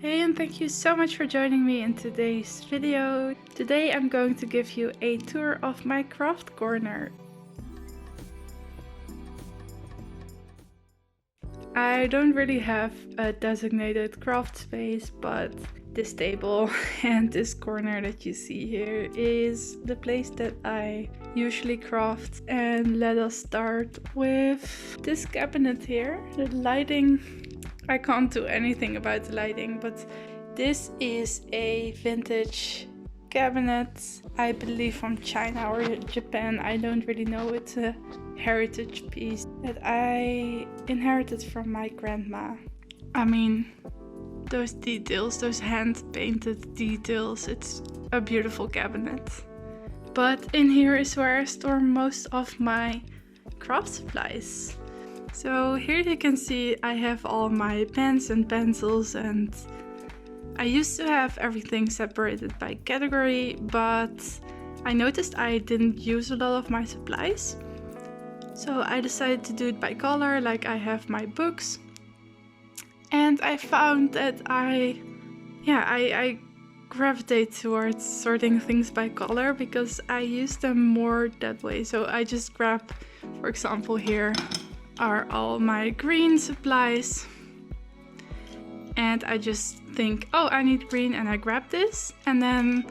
Hey, and thank you so much for joining me in today's video. Today I'm going to give you a tour of my craft corner. I don't really have a designated craft space, but this table and this corner that you see here is the place that I usually craft. And let us start with this cabinet here. The lighting, I can't do anything about the lighting, but this is a vintage cabinet, I believe from China or Japan, I don't really know. It's a heritage piece that I inherited from my grandma. I mean, those details, those hand-painted details, it's a beautiful cabinet. But in here is where I store most of my craft supplies. So here you can see I have all my pens and pencils, and I used to have everything separated by category, but I noticed I didn't use a lot of my supplies. So I decided to do it by color, like I have my books. And I found that I gravitate towards sorting things by color because I use them more that way. So I just grab, for example, here are all my green supplies, and I just think, oh, I need green, and I grab this. And then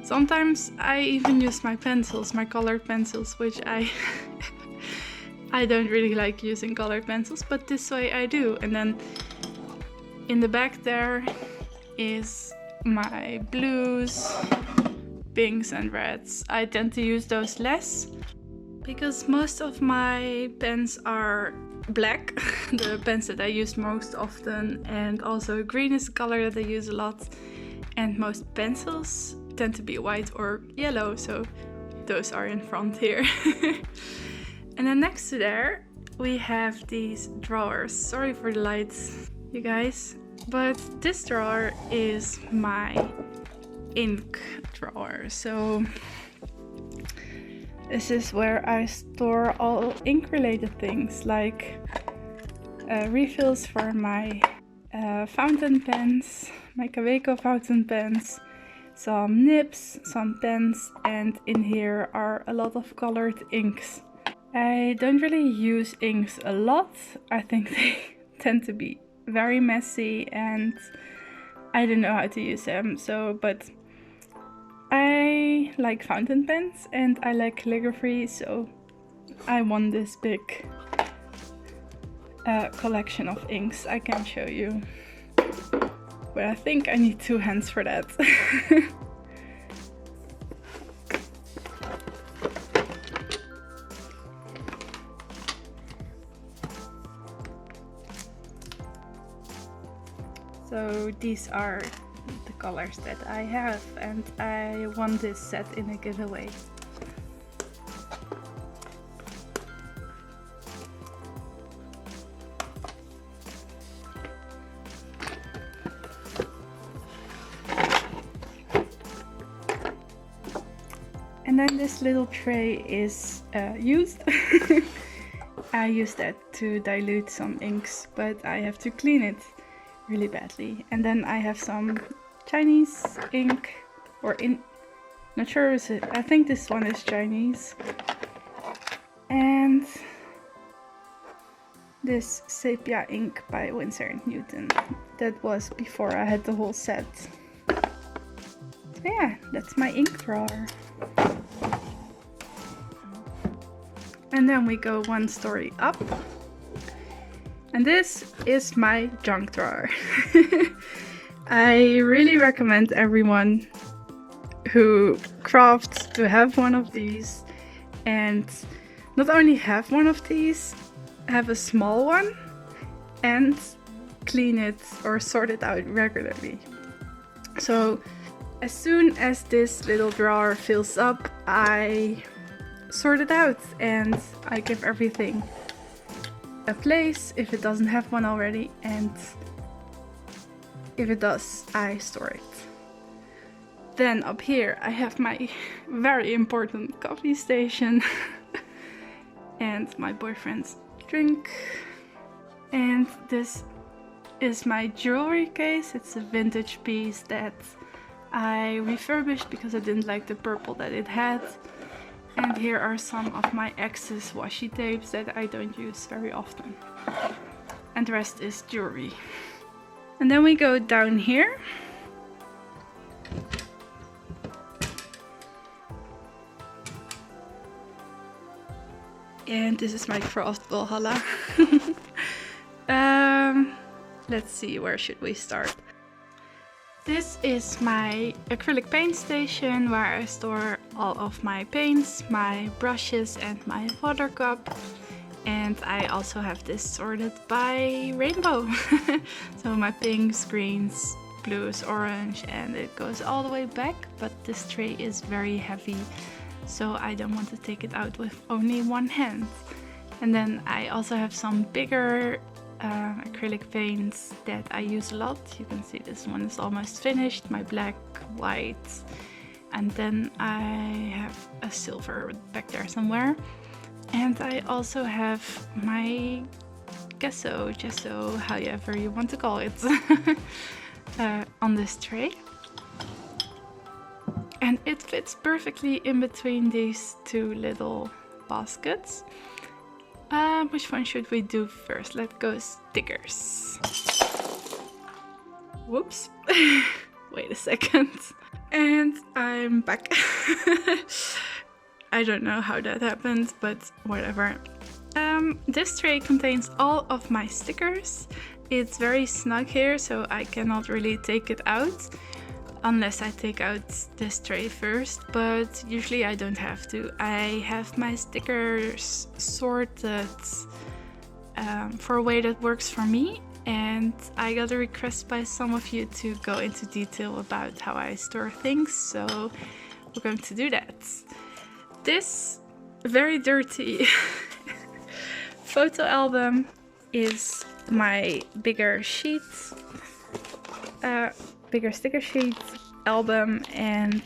sometimes I even use my pencils, my colored pencils, which I don't really like using colored pencils, but this way I do. And then in the back there is my blues, pinks and reds. I tend to use those less because most of my pens are black, the pens that I use most often, and also green is a color that I use a lot, and most pencils tend to be white or yellow, so those are in front here. And then next to there we have these drawers. Sorry for the lights, you guys, but this drawer is my ink drawer. So this is where I store all ink related things, like refills for my fountain pens, my Kaweco fountain pens, some nibs, some pens, and in here are a lot of colored inks. I don't really use inks a lot. I think they tend to be very messy and I don't know how to use them, but I like fountain pens and I like calligraphy, so I won this big collection of inks. I can show you, but I think I need 2 hands for that. So these are the colors that I have, and I won this set in a giveaway. And then this little tray is used. I use that to dilute some inks, but I have to clean it really badly. And then I have some Chinese ink, not sure is it, I think this one is Chinese. And this sepia ink by Winsor & Newton. That was before I had the whole set. So yeah, that's my ink drawer. And then we go 1 story up. And this is my junk drawer. I really recommend everyone who crafts to have one of these, and not only have one of these, have a small one and clean it or sort it out regularly. So as soon as this little drawer fills up, I sort it out and I give everything a place if it doesn't have one already, and if it does, I store it. Then up here I have my very important coffee station and my boyfriend's drink, and this is my jewelry case. It's a vintage piece that I refurbished because I didn't like the purple that it had. And here are some of my excess washi tapes that I don't use very often. And the rest is jewelry. And then we go down here. And this is my craft Valhalla. Let's see, where should we start? This is my acrylic paint station where I store all of my paints, my brushes and my water cup. And I also have this sorted by rainbow. So my pinks, greens, blues, orange, and it goes all the way back. But this tray is very heavy, so I don't want to take it out with only one hand. And then I also have some bigger acrylic paints that I use a lot. You can see this one is almost finished, my black, white, and then I have a silver back there somewhere. And I also have my gesso, however you want to call it, on this tray. And it fits perfectly in between these two little baskets. Which one should we do first? Let's go stickers. Whoops. Wait a second. And I'm back. I don't know how that happened, but whatever. This tray contains all of my stickers. It's very snug here, so I cannot really take it out unless I take out this tray first, but usually I don't have to. I have my stickers sorted for a way that works for me, and I got a request by some of you to go into detail about how I store things, so we're going to do that. This very dirty photo album is my bigger sheet, bigger sticker sheet album, and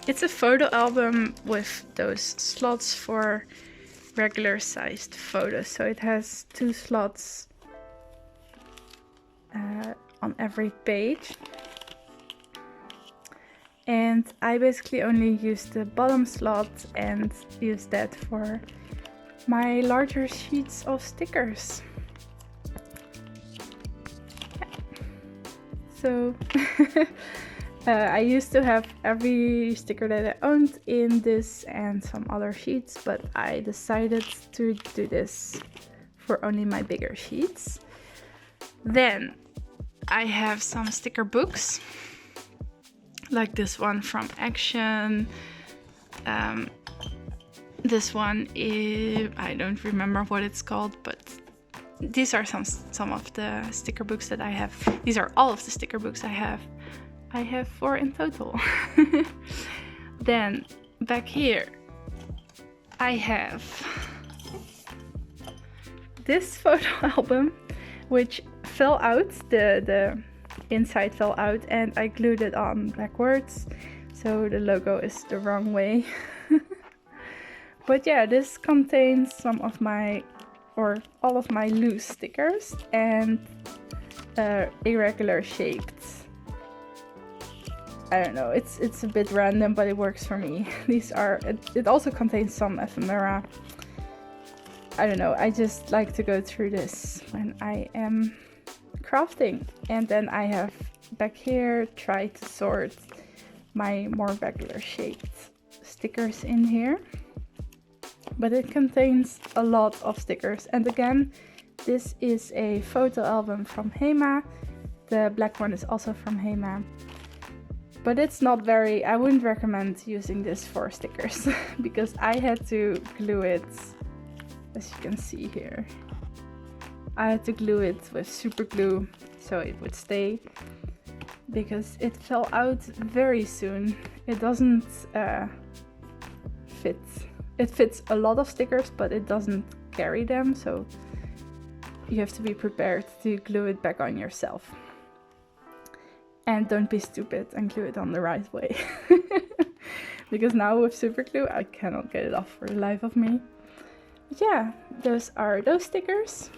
it's a photo album with those slots for regular sized photos. So it has 2 slots on every page. And I basically only use the bottom slot and use that for my larger sheets of stickers. So I used to have every sticker that I owned in this and some other sheets, but I decided to do this for only my bigger sheets. Then I have some sticker books, like this one from Action. This one is, I don't remember what it's called, but these are some of the sticker books that I have. These are all of the sticker books I have. I have 4 in total. Then back here I have this photo album, which fell out. The inside fell out and I glued it on backwards, so the logo is the wrong way. But yeah, this contains some of my, or all of my loose stickers and irregular shaped. I don't know, it's a bit random, but it works for me. These are, it also contains some ephemera. I don't know, I just like to go through this when I am crafting. And then I have back here tried to sort my more regular shaped stickers in here. But it contains a lot of stickers. And again, this is a photo album from Hema. The black one is also from Hema. But it's not very, I wouldn't recommend using this for stickers because I had to glue it, as you can see here. I had to glue it with super glue so it would stay, because it fell out very soon. It doesn't fit. It fits a lot of stickers, but it doesn't carry them, so you have to be prepared to glue it back on yourself. And don't be stupid and glue it on the right way. Because now with super glue I cannot get it off for the life of me. But yeah, those are those stickers.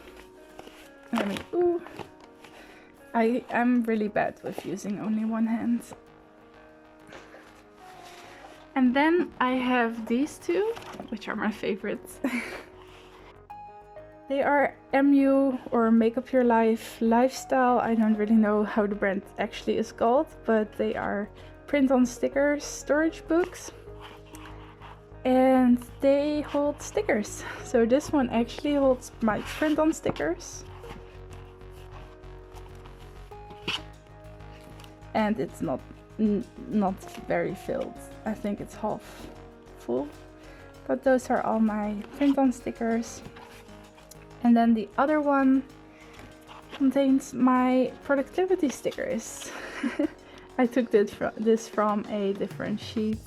Ooh. I'm really bad with using only one hand. And then I have these two, which are my favorites. They are MU or Make Up Your Life Lifestyle. I don't really know how the brand actually is called, but they are print on stickers storage books. And they hold stickers. So this one actually holds my print on stickers. And it's not very filled. I think it's half full. But those are all my print on stickers. And then the other one contains my productivity stickers. I took this from a different sheet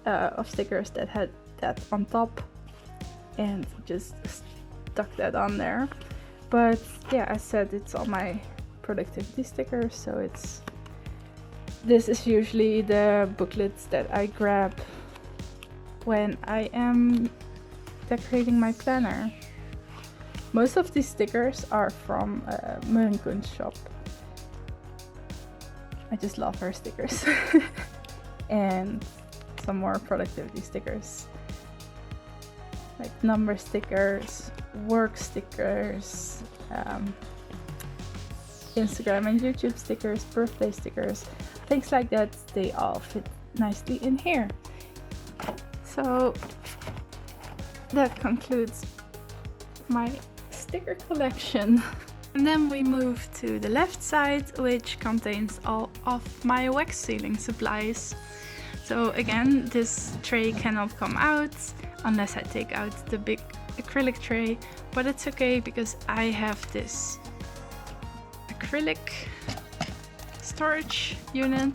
of stickers that had that on top and just stuck that on there. But yeah, I said it's all my productivity stickers, so this is usually the booklets that I grab when I am decorating my planner. Most of these stickers are from Kunst shop. I just love her stickers. And some more productivity stickers. Like number stickers, work stickers, Instagram and YouTube stickers, birthday stickers, things like that. They all fit nicely in here. So that concludes my sticker collection. And then we move to the left side, which contains all of my wax sealing supplies. So again, this tray cannot come out unless I take out the big acrylic tray, but it's okay because I have this acrylic storage unit.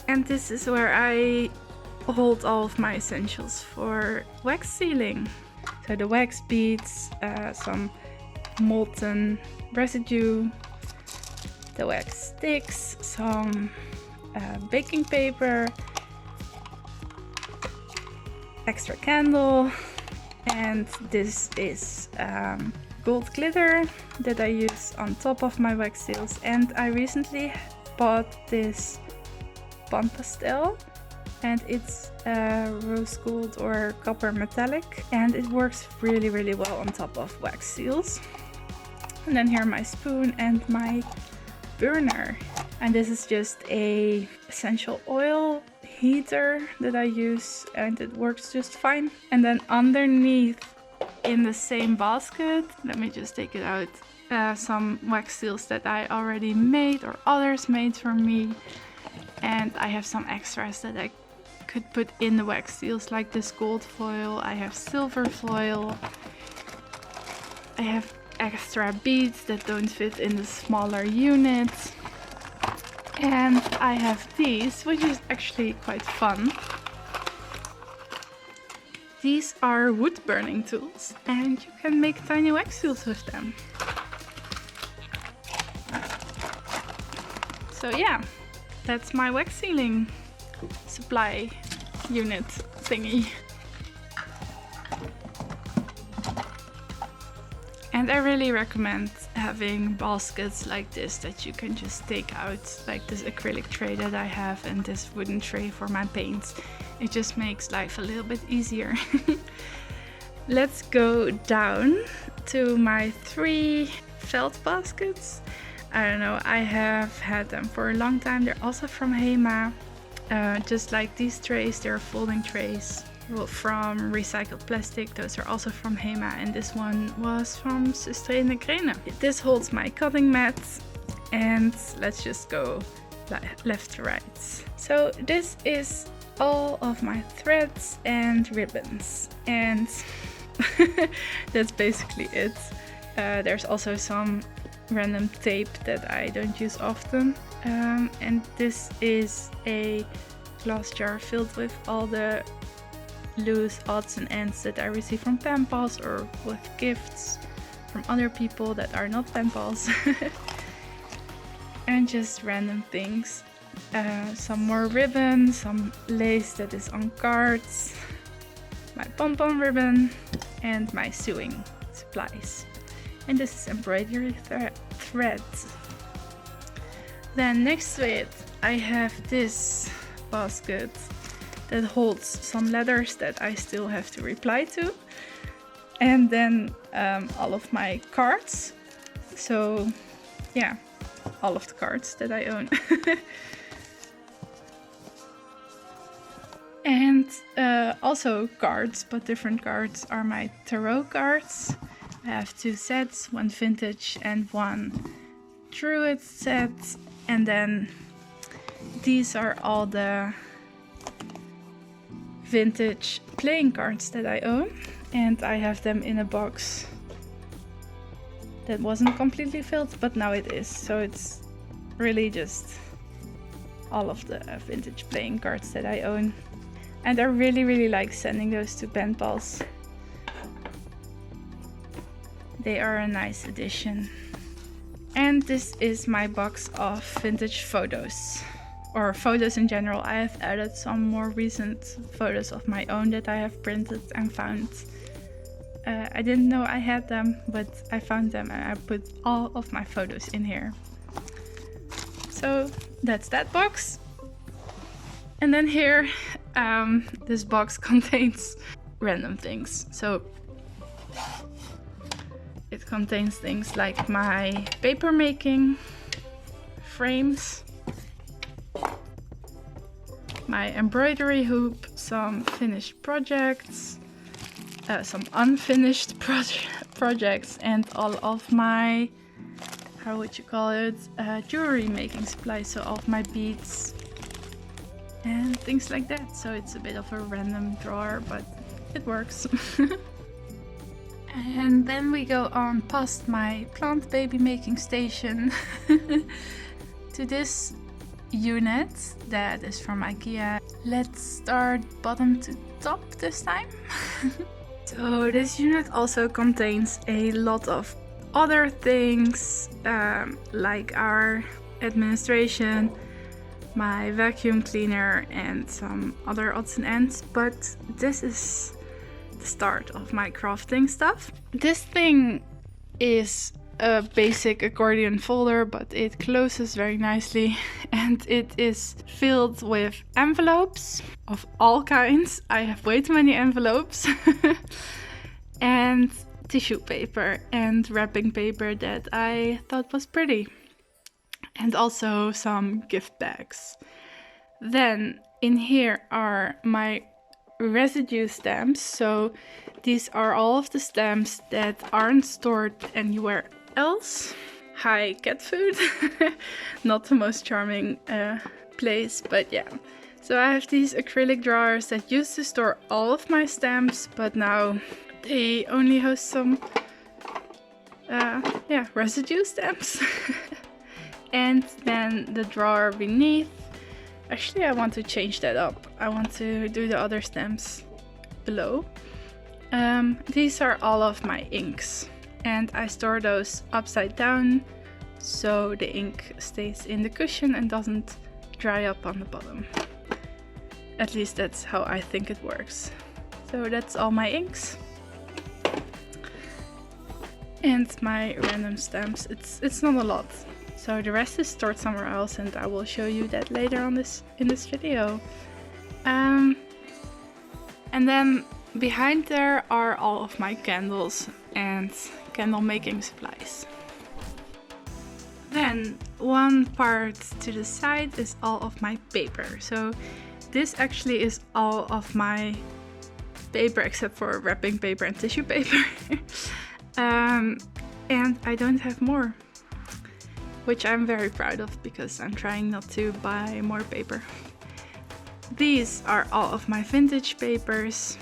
And this is where I hold all of my essentials for wax sealing. So the wax beads, some molten residue, the wax sticks, some baking paper, extra candle, and this is gold glitter that I use on top of my wax seals. And I recently bought this Pan Pastel, and it's rose gold or copper metallic, and it works really well on top of wax seals. And then here my spoon and my burner, and this is just a essential oil heater that I use, and it works just fine. And then underneath in the same basket, let me just take it out, some wax seals that I already made or others made for me. And I have some extras that I could put in the wax seals, like this gold foil. I have silver foil. I have extra beads that don't fit in the smaller unit. And I have these, which is actually quite fun. These are wood burning tools, and you can make tiny wax seals with them. So yeah, that's my wax sealing supply unit thingy. And I really recommend having baskets like this that you can just take out, like this acrylic tray that I have and this wooden tray for my paints. It just makes life a little bit easier. Let's go down to my 3 felt baskets. I don't know, I have had them for a long time. They're also from Hema. Just like these trays, they're folding trays from recycled plastic. Those are also from Hema, and this one was from Sustainable Grene. This holds my cutting mat, and let's just go left to right. So this is all of my threads and ribbons, and that's basically it. There's also some random tape that I don't use often, and this is a glass jar filled with all the loose odds and ends that I receive from pen pals or with gifts from other people that are not pen pals. And just random things. Some more ribbon, some lace that is on cards, my pom-pom ribbon, and my sewing supplies. And this is embroidery thread. Then next to it I have this basket that holds some letters that I still have to reply to. And then all of my cards. So yeah, all of the cards that I own. And also cards, but different cards are my tarot cards. I have 2 sets, one vintage and one druid set. And then these are all the vintage playing cards that I own. And I have them in a box that wasn't completely filled, but now it is. So it's really just all of the vintage playing cards that I own. And I really like sending those to pen pals. They are a nice addition. And this is my box of vintage photos. Or photos in general. I have added some more recent photos of my own that I have printed and found. I didn't know I had them, but I found them and I put all of my photos in here. So that's that box. And then here, this box contains random things. So it contains things like my paper making frames, my embroidery hoop, some finished projects, some unfinished projects, and all of my, how would you call it, jewelry making supplies. So all of my beads and things like that. So it's a bit of a random drawer, but it works. And then we go on past my plant baby making station to this unit that is from IKEA. Let's start bottom to top this time. So this unit also contains a lot of other things, like our administration, my vacuum cleaner, and some other odds and ends. But this is the start of my crafting stuff. This thing is a basic accordion folder, but it closes very nicely, and it is filled with envelopes of all kinds. I have way too many envelopes. And tissue paper and wrapping paper that I thought was pretty, and also some gift bags. Then in here are my residue stamps. So these are all of the stamps that aren't stored anywhere else. Hi, cat food. Not the most charming place, but yeah. So I have these acrylic drawers that used to store all of my stamps, but now they only host some residue stamps. And then the drawer beneath, actually I want to change that up. I want to do the other stamps below. These are all of my inks, and I store those upside down so the ink stays in the cushion and doesn't dry up on the bottom. At least that's how I think it works. So that's all my inks. And my random stamps. It's not a lot. So the rest is stored somewhere else, and I will show you that later on in this video. And then behind there are all of my candles and candle making supplies. Then one part to the side is all of my paper. So this actually is all of my paper except for wrapping paper and tissue paper. And I don't have more, which I'm very proud of because I'm trying not to buy more paper. These are all of my vintage papers.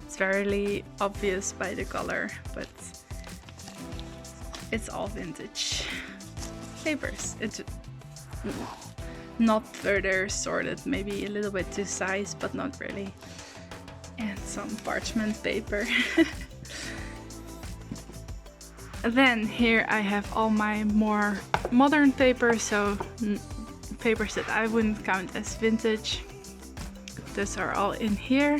It's very obvious by the color, but it's all vintage papers. It's not further sorted, maybe a little bit to size, but not really. And some parchment paper. Then here I have all my more modern papers, so papers that I wouldn't count as vintage. Those are all in here.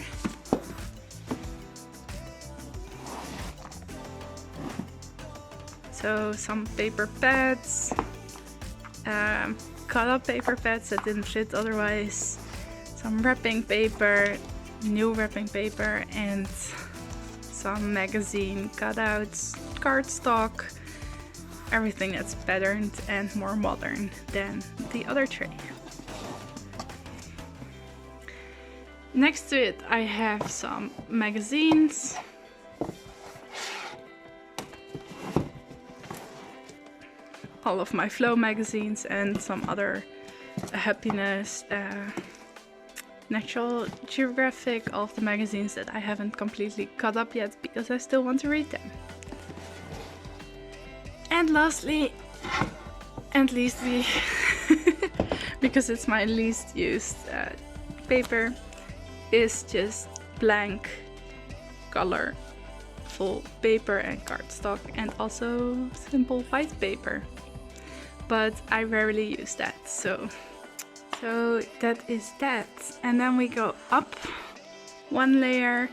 So some paper pads, cut up paper pads that didn't fit otherwise, some wrapping paper, new wrapping paper, and some magazine cutouts, cardstock, everything that's patterned and more modern than the other tray. Next to it I have some magazines. All of my Flow magazines and some other happiness, Natural Geographic, all of the magazines that I haven't completely cut up yet because I still want to read them. And lastly, and leastly, because it's my least used paper, is just blank colorful paper and cardstock, and also simple white paper. But I rarely use that, so that is that. And then we go up one layer,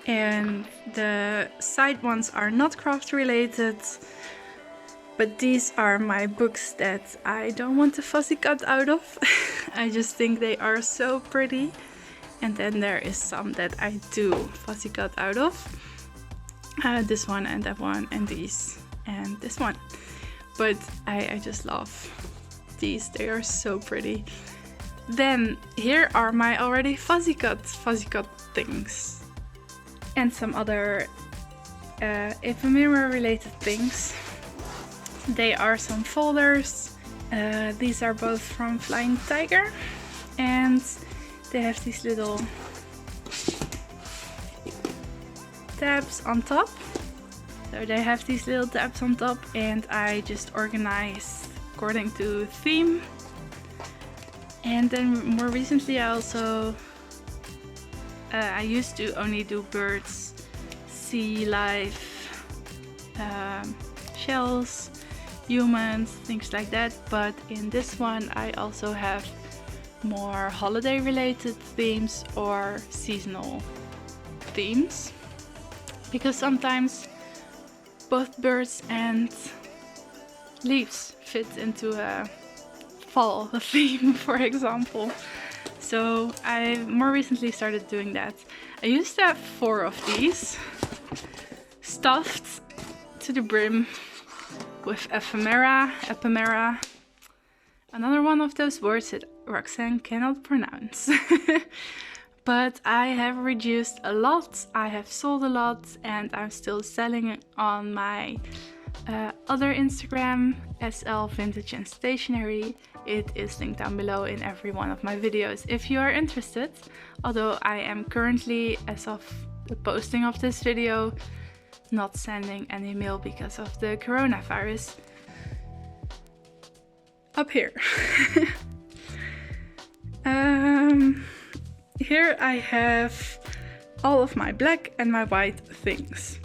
and the side ones are not craft related, but these are my books that I don't want to fussy cut out of. I just think they are so pretty. And then there is some that I do fussy cut out of. This one and that one and these and this one. But I just love these, they are so pretty. Then here are my already fuzzy cut things. And some other ephemera related things. They are some folders. These are both from Flying Tiger. And they have these little tabs on top. So they have these little tabs on top, and I just organize according to theme. And then more recently I also I used to only do birds, sea life, shells, humans, things like that. But in this one I also have more holiday related themes or seasonal themes, because sometimes both birds and leaves fit into a fall theme, for example. So I more recently started doing that. I used to have 4 of these stuffed to the brim with ephemera, another one of those words that Roxanne cannot pronounce. But I have reduced a lot, I have sold a lot, and I'm still selling it on my other Instagram, SL Vintage and Stationery. It is linked down below in every one of my videos if you are interested. Although I am currently, as of the posting of this video, not sending any mail because of the coronavirus. Up here. Here I have all of my black and my white things.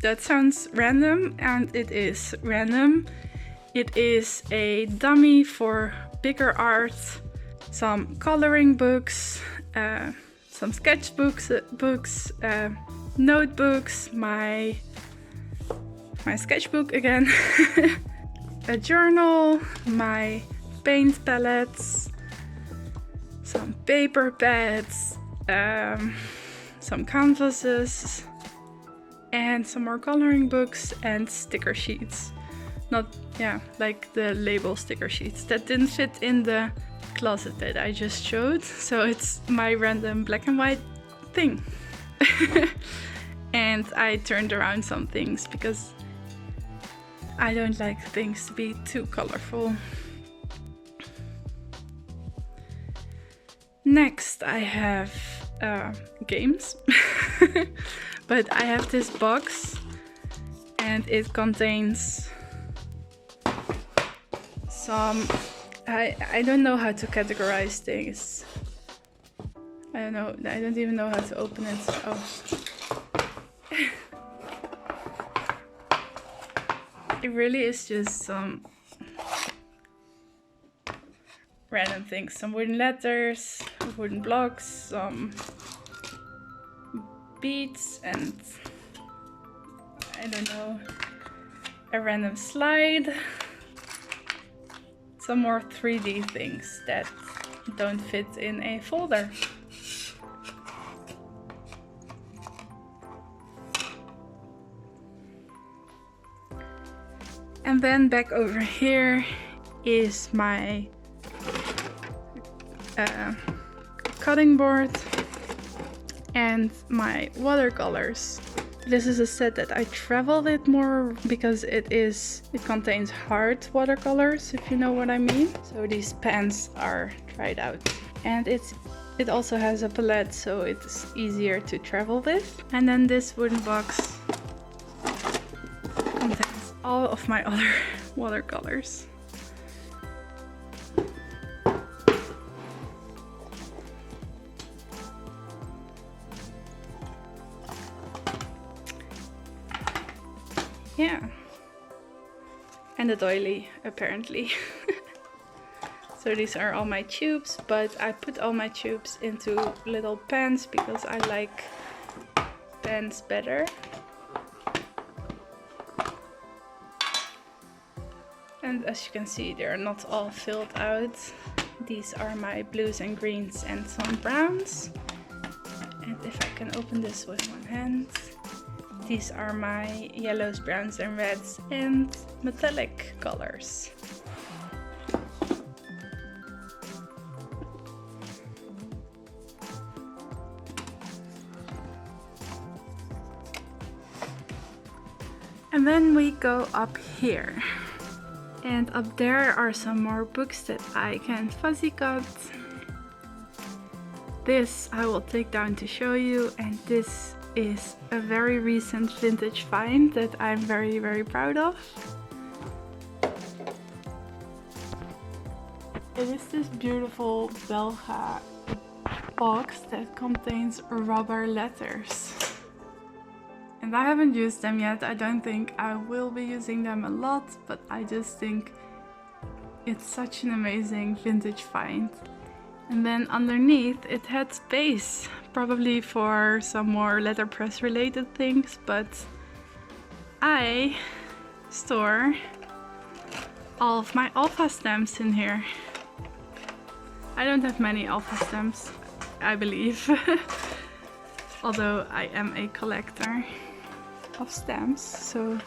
That sounds random, and it is random. It is a dummy for bigger art, some coloring books, some sketchbooks, notebooks, my sketchbook again, a journal, my paint palettes, some paper pads, some canvases, and some more coloring books and sticker sheets. Like the label sticker sheets that didn't fit in the closet that I just showed. So it's my random black and white thing. And I turned around some things because I don't like things to be too colorful. Next I have games. But I have this box and it contains some, I don't know how to categorize things. I don't even know how to open it. Oh. It really is just some random things. Some wooden letters, wooden blocks, some beads, and I don't know. a random slide, some more 3D things that don't fit in a folder. And then back over here is my cutting board and my watercolors. This is a set that I travel with more because it contains hard watercolors, if you know what I mean. So these pens are tried out. And it also has a palette, so it's easier to travel with. And then this wooden box contains all of my other watercolors. Yeah, and a doily apparently. So these are all my tubes, but I put all my tubes into little pans because I like pans better. And as you can see, they're not all filled out. These are my blues and greens and some browns. And if I can open this with one hand. These are my yellows, browns and reds and metallic colors. And then we go up here. And up there are some more books that I can fuzzy cut. This I will take down to show you, and this is a very recent vintage find that I'm very, very proud of. It is this beautiful Belga box that contains rubber letters. And I haven't used them yet. I don't think I will be using them a lot, but I just think it's such an amazing vintage find. And then underneath it had space, probably for some more letterpress related things, but I store all of my alpha stamps in here. I don't have many alpha stamps, I believe, although I am a collector of stamps, so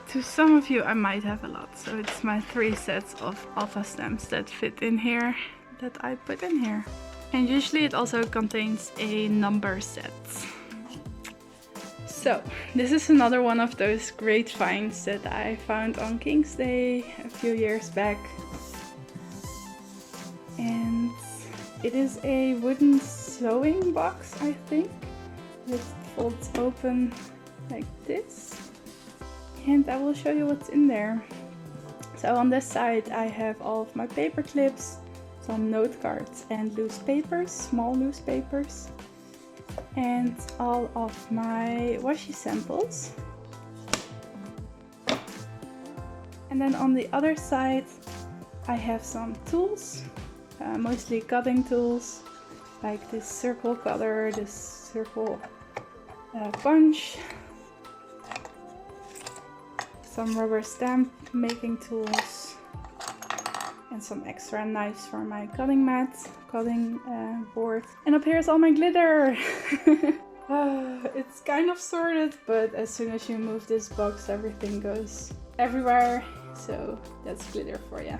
to some of you I might have a lot. So it's my 3 sets of alpha stamps that fit in here that I put in here. And usually it also contains a number set. So this is another one of those great finds that I found on King's Day a few years back. And it is a wooden sewing box, I think. It folds open like this. And I will show you what's in there. So on this side I have all of my paper clips, some note cards and loose papers, small loose papers, and all of my washi samples. And then on the other side I have some tools, mostly cutting tools, like this circle cutter, this circle punch, some rubber stamp making tools, and some extra knives for my cutting mat, cutting board. And up here is all my glitter! It's kind of sorted, but as soon as you move this box everything goes everywhere, so that's glitter for you.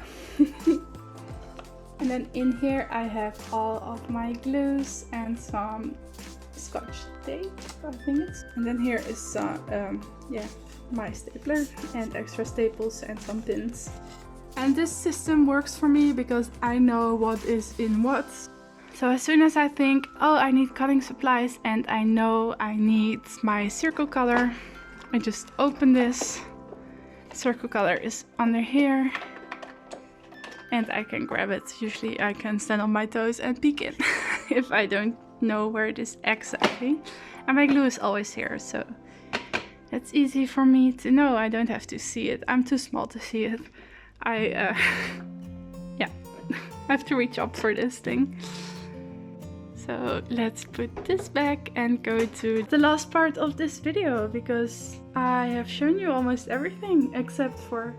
And then in here I have all of my glues and some Scotch tape, I think it's. And then here is some, my stapler and extra staples and some pins. And this system works for me because I know what is in what. So as soon as I think, oh, I need cutting supplies and I know I need my circle color, I just open this. Circle color is under here and I can grab it. Usually I can stand on my toes and peek it if I don't know where it is exactly. And my glue is always here, so it's easy for me to know. I don't have to see it. I'm too small to see it. I have to reach up for this thing. So let's put this back and go to the last part of this video, because I have shown you almost everything except for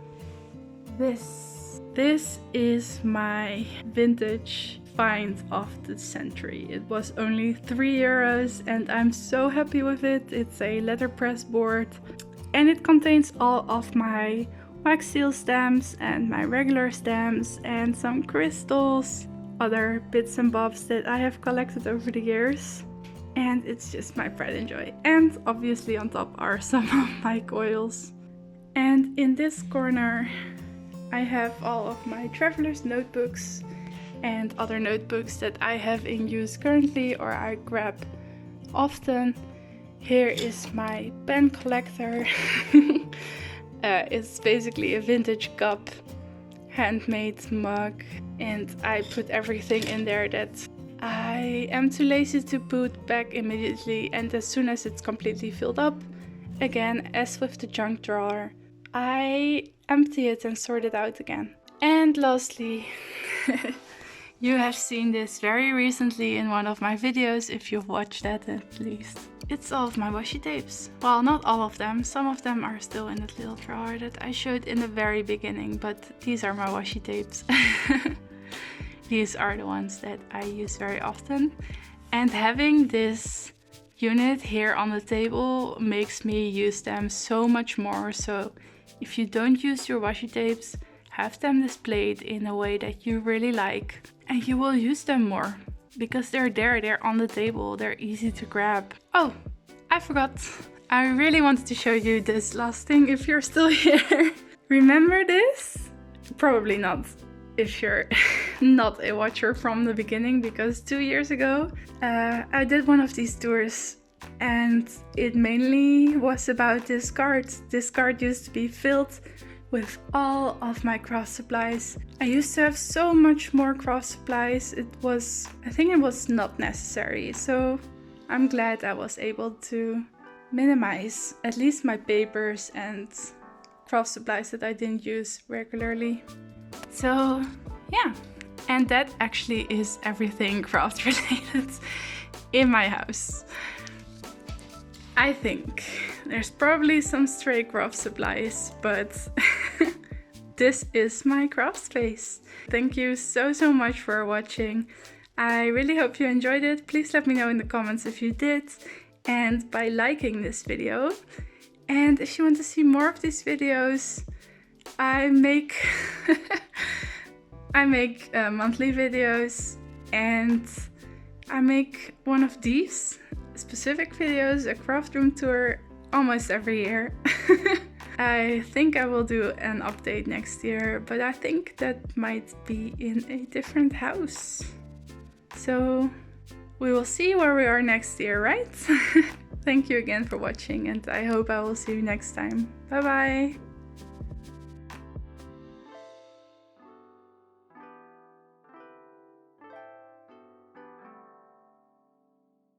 this. This is my vintage find of the century. It was only €3 and I'm so happy with it. It's a letterpress board and it contains all of my wax seal stamps and my regular stamps and some crystals, other bits and bobs that I have collected over the years, and it's just my pride and joy. And obviously on top are some of my coils. And in this corner I have all of my traveler's notebooks and other notebooks that I have in use currently or I grab often. Here is my pen collector. It's basically a vintage cup, handmade mug, and I put everything in there that I am too lazy to put back immediately, and as soon as it's completely filled up, again, as with the junk drawer, I empty it and sort it out again. And lastly, you have seen this very recently in one of my videos, if you've watched that at least. It's all of my washi tapes. Well, not all of them. Some of them are still in that little drawer that I showed in the very beginning, but these are my washi tapes. These are the ones that I use very often. And having this unit here on the table makes me use them so much more. So if you don't use your washi tapes, have them displayed in a way that you really like, and you will use them more. Because they're there, they're on the table, they're easy to grab. Oh, I forgot. I really wanted to show you this last thing if you're still here. Remember this? Probably not if you're not a watcher from the beginning, because 2 years ago I did one of these tours and it mainly was about this cart. This cart used to be filled with all of my craft supplies. I used to have so much more craft supplies. I think it was not necessary. So I'm glad I was able to minimize at least my papers and craft supplies that I didn't use regularly. So yeah, and that actually is everything craft related in my house. I think there's probably some stray craft supplies, but this is my craft space. Thank you so much for watching. I really hope you enjoyed it. Please let me know in the comments if you did, and by liking this video. And if you want to see more of these videos, I make monthly videos, and I make one of these specific videos, a craft room tour, almost every year. I think I will do an update next year, but I think that might be in a different house. So we will see where we are next year, right? Thank you again for watching, and I hope I will see you next time. Bye bye!